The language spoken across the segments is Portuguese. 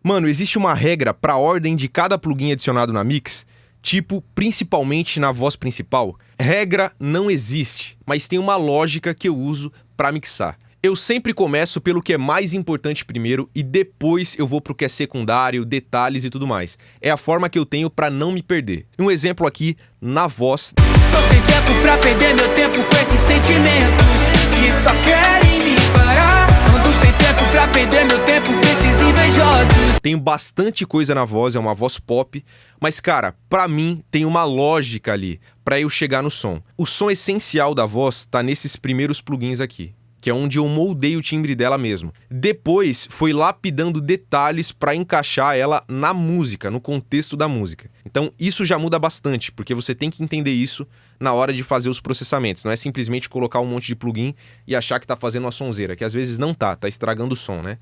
Mano, existe uma regra pra ordem de cada plugin adicionado na mix? Tipo, principalmente na voz principal? Regra não existe, mas tem uma lógica que eu uso pra mixar. Eu sempre começo pelo que é mais importante primeiro e depois eu vou pro que é secundário, detalhes e tudo mais. É a forma que eu tenho pra não me perder. Um exemplo aqui, na voz. Tô sem tempo pra perder meu tempo com esses sentimentos que só querem me parar. Ando sem tempo pra perder meu tempo com esses invejosos. Tem bastante coisa na voz, é uma voz pop, mas cara, pra mim tem uma lógica ali pra eu chegar no som. O som essencial da voz tá nesses primeiros plugins aqui, que é onde eu moldei o timbre dela mesmo. Depois, foi lapidando detalhes para encaixar ela na música, no contexto da música. Então, isso já muda bastante, porque você tem que entender isso na hora de fazer os processamentos. Não é simplesmente colocar um monte de plugin e achar que tá fazendo uma sonzeira, que às vezes não tá estragando o som, né?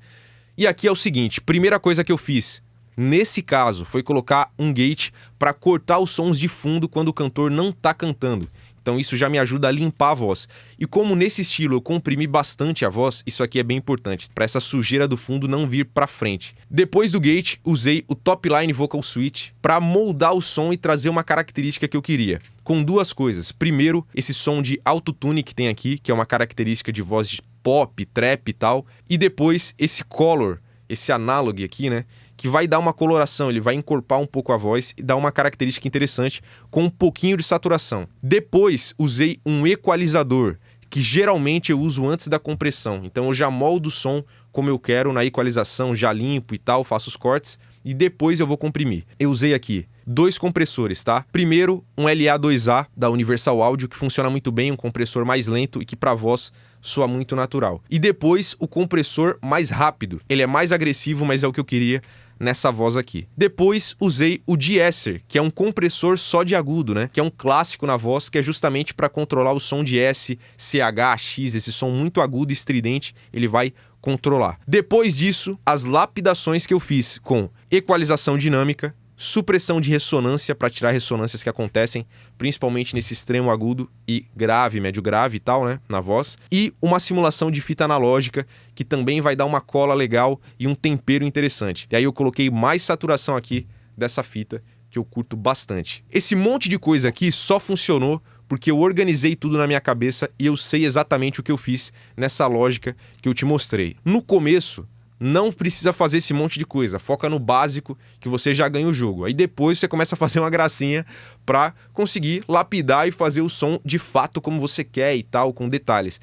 E aqui é o seguinte, primeira coisa que eu fiz, nesse caso, foi colocar um gate para cortar os sons de fundo quando o cantor não tá cantando. Então isso já me ajuda a limpar a voz. E como nesse estilo eu comprimi bastante a voz, isso aqui é bem importante, para essa sujeira do fundo não vir para frente. Depois do gate, usei o Top Line Vocal Switch para moldar o som e trazer uma característica que eu queria. Com duas coisas. Primeiro, esse som de autotune que tem aqui, que é uma característica de voz de pop, trap e tal. E depois esse color, esse analog aqui, né? Que vai dar uma coloração, ele vai encorpar um pouco a voz e dar uma característica interessante com um pouquinho de saturação. Depois, usei um equalizador, que geralmente eu uso antes da compressão. Então eu já moldo o som como eu quero na equalização, já limpo e tal, faço os cortes e depois eu vou comprimir. Eu usei aqui 2 compressores, tá? Primeiro, um LA2A da Universal Audio, que funciona muito bem, um compressor mais lento e que para voz soa muito natural. E depois, o compressor mais rápido. Ele é mais agressivo, mas é o que eu queria nessa voz aqui. Depois usei o de-esser, que é um compressor só de agudo, né? Que é um clássico na voz, que é justamente para controlar o som de S, CH, X, esse som muito agudo e estridente, ele vai controlar. Depois disso, as lapidações que eu fiz com equalização dinâmica, supressão de ressonância para tirar ressonâncias que acontecem, principalmente nesse extremo agudo e grave, médio grave e tal, né, na voz, e uma simulação de fita analógica que também vai dar uma cola legal e um tempero interessante. E aí eu coloquei mais saturação aqui dessa fita que eu curto bastante. Esse monte de coisa aqui só funcionou porque eu organizei tudo na minha cabeça e eu sei exatamente o que eu fiz nessa lógica que eu te mostrei. No começo, não precisa fazer esse monte de coisa, foca no básico que você já ganha o jogo. Aí depois você começa a fazer uma gracinha pra conseguir lapidar e fazer o som de fato como você quer e tal, com detalhes.